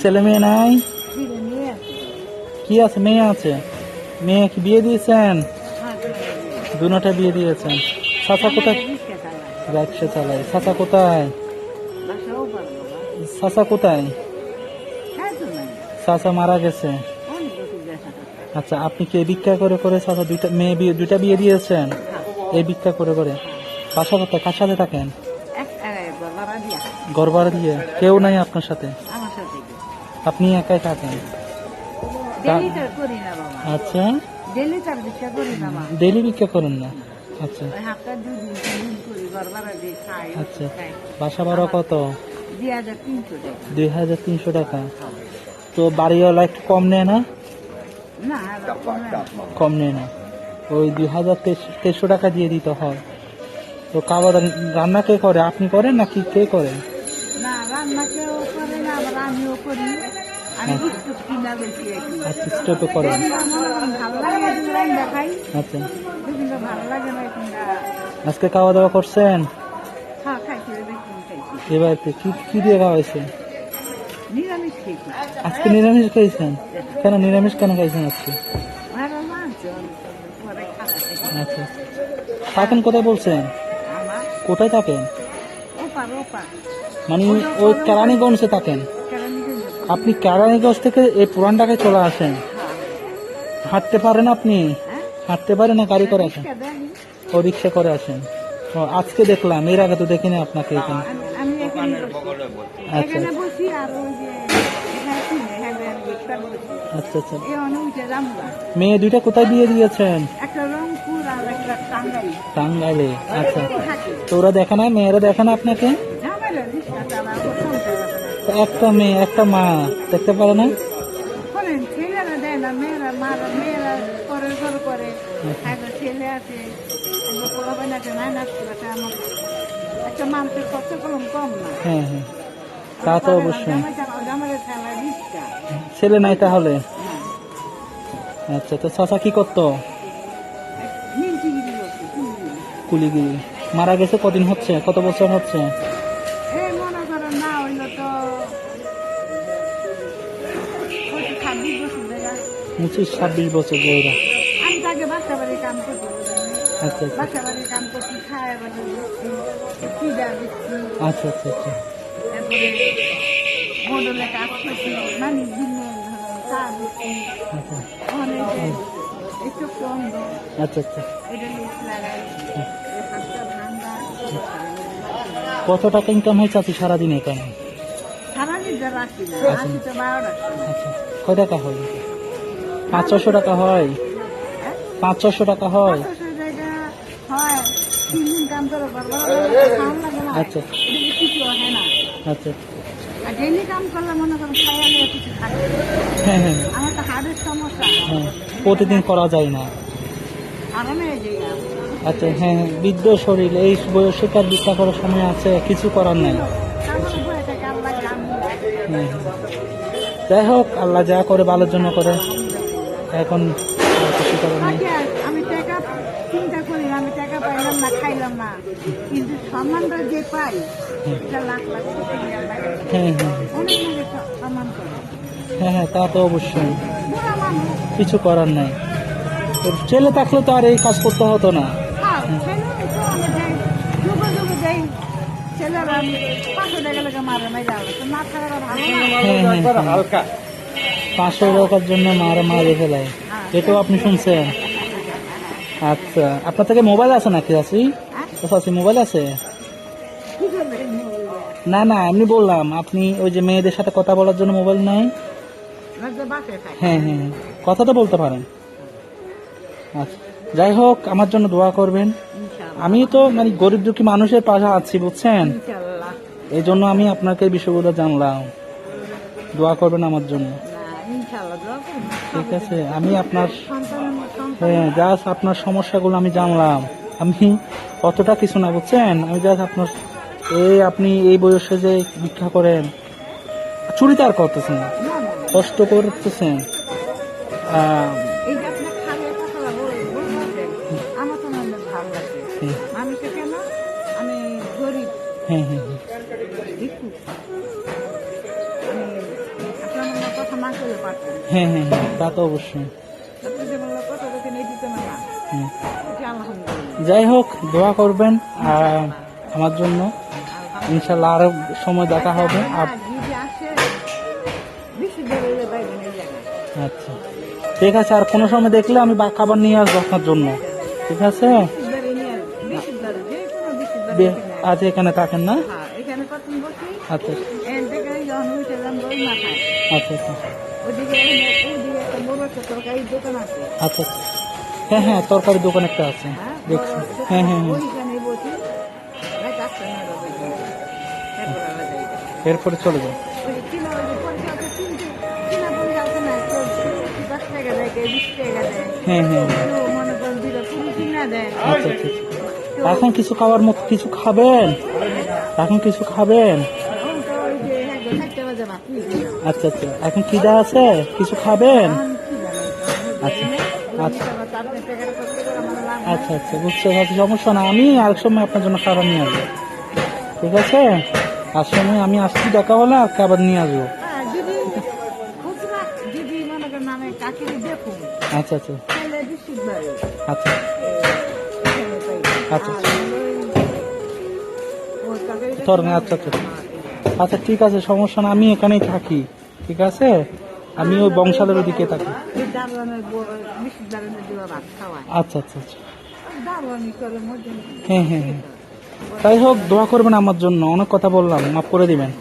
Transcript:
ছেলে মেয়ে নাই? কি আছে? মেয়ে আছে। মেয়ে কি বিয়ে দিয়েছেন? দুটা বিয়ে দিয়েছেন। চাচা কোথায়? রিক্সা চালায়। চাচা কোথায়? চাচা কোথায়? চাচা মারা গেছে। আচ্ছা, আপনি কি ভিক্ষা করে করে চাচা দুইটা বিয়ে দিয়েছেন? এই ভিক্ষা করে করে। বাসা কোথায়? কার সাথে থাকেন? ঘর ভাড়া দিয়ে। কেউ নাই আপনার সাথে? আপনি একাই থাকেন? আচ্ছা, ডেলি ভিক্ষা করেন না? আচ্ছা আচ্ছা। বাসা ভাড়া কত? 2300 টাকা। তো বাড়িওয়ালা একটু কম নেয় না? কম নেয় না। ওই 2300 টাকা দিয়ে দিতে হয়। তো খাবার রান্না কে করে? আপনি করেন নাকি কে করেন? আচ্ছা, স্টোভে করেন। আচ্ছা, আজকে খাওয়া দাওয়া করছেন? এবার কি দিয়ে খাওয়া হয়েছে? আজকে নিরামিষ খাইছেন? কেন নিরামিষ কেন খাইছেন আজকে? আচ্ছা, থাকেন কোথায় বলছেন? কোথায় থাকেন? মানে ওই কেরানীগঞ্জে থাকেন? আপনি কেরানীগঞ্জ থেকে এই পুরান ঢাকায় চলে আসেন? হাঁটতে পারেন আপনি? হাঁটতে পারেন না গাড়ি করে আসেন? ও রিক্সা করে আসেন। ও আজকে দেখলাম, এর আগে তো দেখিনি আপনাকে এখানে। আচ্ছা আচ্ছা আচ্ছা। মেয়ে দুইটা কোথায় বিয়ে দিয়েছেন? টাঙ্গাইলে। আচ্ছা, তো ওরা দেখে না? মেয়েরা দেখে না আপনাকে? একটা মেয়ে একটা মা দেখতে পারে না? হ্যাঁ হ্যাঁ, তা তো অবশ্যই। ছেলে নাই তাহলে? আচ্ছা, তো চাচা কি করতো? কুলিগিরি। মারা গেছে কদিন হচ্ছে? কত বছর হচ্ছে? 25-26 বছর ধরে। আচ্ছা আচ্ছা আচ্ছা আচ্ছা আচ্ছা। আচ্ছা আচ্ছা। কত টাকা ইনকাম হয় চাচি সারাদিনে? কেন আচ্ছা, কয় টাকা হয়? 500-600 টাকা হয়? 500-600 টাকা হয়? আচ্ছা আচ্ছা। হ্যাঁ হ্যাঁ হ্যাঁ, প্রতিদিন করা যায় না। আচ্ছা হ্যাঁ, বৃদ্ধ শরীর এই বয়সে কার ভিক্ষা করার সময় আছে? কিছু করার নাই। হ্যাঁ, যাই হোক, আল্লাহ যা করে ভালোর জন্য করে। এখন কিছু করার নেই। আমি টাকা চিন্তা করি, আমি টাকা পাইলাম না, খাইলাম না, কিন্তু সম্মানটা যে পাই এটা লাখ লাখ হ্যাঁ হ্যাঁ সম্মান করে। হ্যাঁ হ্যাঁ, তা তো অবশ্যই, কিছু করার নাই। ছেলে থাকলে তো আর এই কাজ করতে হতো না। হালকা 500 টাকার জন্য মারে ফেলায়, এটাও আপনি শুনছেন? আচ্ছা, আপনার থেকে মোবাইল আছে নাকি চাচি? চাচি মোবাইল আছে? না না, এমনি বললাম, আপনি ওই যে মেয়েদের সাথে কথা বলার জন্য মোবাইল নাই? হ্যাঁ হ্যাঁ, কথা তো বলতে পারেন। আচ্ছা, যাই হোক, আমার জন্য দোয়া করবেন। আমি তো মানে গরিব দুঃখী মানুষের পাশে আছি, বুঝছেন? এই জন্য আমি আপনাকে এই বিষয়গুলো জানলাম। দোয়া করবেন আমার জন্য, ঠিক আছে? আমি আপনার হ্যাঁ, জাস্ট আপনার সমস্যাগুলো আমি জানলাম। আমি অতটা কিছু না, বুঝছেন? আমি জাস্ট আপনার আপনি এই বয়সে যে ভিক্ষা করেন, চুরি তার করতেছেন, কষ্ট করতেছেন। হ্যাঁ হ্যাঁ না করলে পারতেন হ্যাঁ হ্যাঁ হ্যাঁ, তা তো অবশ্যই। আপনি যে বললো কত কত নিয়ে দিতে না হ্যাঁ। এটা আলহামদুলিল্লাহ যাই হোক, দোয়া করবেন আমার জন্য। ইনশাল্লাহ আরো সময় দেখা হবে। যদি আসে বেশি বেরোলে পাইবেন এই জায়গায় আচ্ছা ঠিক আছে, আর কোনো সময় দেখলে আমি খাবার নিয়ে আসবো আপনার জন্য, ঠিক আছে? বেশি নিয়ে বেশি বেরো যে কোনো বেশি বে- বেরো আজ এখানে থাকেন না? হ্যাঁ এখানে কত বসি আচ্ছা এর থেকে যখন উঠে যান ওই মাথায় আচ্ছা আচ্ছা ওদিকে ওদিকে একটা বড় একটা তরকারির দোকান আছে আচ্ছা আচ্ছা। হ্যাঁ হ্যাঁ, তরকারি দোকান একটা আছে, হ্যাঁ দেখছি। হ্যাঁ হ্যাঁ হ্যাঁ, ওইখানে বসি রাত 8টা 9টা বাজে তারপর আবার যাই এরপরে চলে যাও। ওই কিনা ওই যে পঞ্চাশ কিনা পঞ্চাশ না কেউ 10 টাকা দেয় কেউ 20 টাকা দেয় হ্যাঁ হ্যাঁ, কেউ মনে করেন দিলে পুরো কিনা দেয় আচ্ছা আচ্ছা আচ্ছা। এখন কিছু খাবার মতো কিছু খাবেন? এখন কিছু খাবেন? এখন তো ওই যে 4টা বাজে ভাত নিয়েছি আচ্ছা আচ্ছা, এখন খিদা আছে, কিছু খাবেন? এখন কি জানো আচ্ছা আপনি টাকাটা করতে করে আমার লাভ নাই। আচ্ছা আচ্ছা, বুঝতে পারছি, সমস্যা না। আমি আরেক সময় আপনার জন্য খাবার নিয়ে আসবো, ঠিক আছে? আর সময় আমি আসছি, দেখা হলে আর খাবার নিয়ে আসবো। হ্যাঁ, যদি খুচরা যদি মনে করেন আমি কাকে দেখুন আচ্ছা আচ্ছা তাহলে বিশুদ্ধ বাড়ি আচ্ছা এখানে পাই আচ্ছা আর ওই তরকারিটা তরকারি, আচ্ছা আচ্ছা আচ্ছা, ঠিক আছে, সমস্যা না। আমি এখানেই থাকি, ঠিক আছে? আমি ওই বংশালের ওদিকে থাকি। এই দারোয়ানের বিশুদ্ধ দারোয়ানের দেওয়া ভাত খাওয়ায় আচ্ছা আচ্ছা আচ্ছা, দারোয়ানি করে মধ্যে হ্যাঁ হ্যাঁ হ্যাঁ। তাই হোক, দোয়া করবেন আমার জন্য। অনেক কথা বললাম, মাফ করে দিবেন।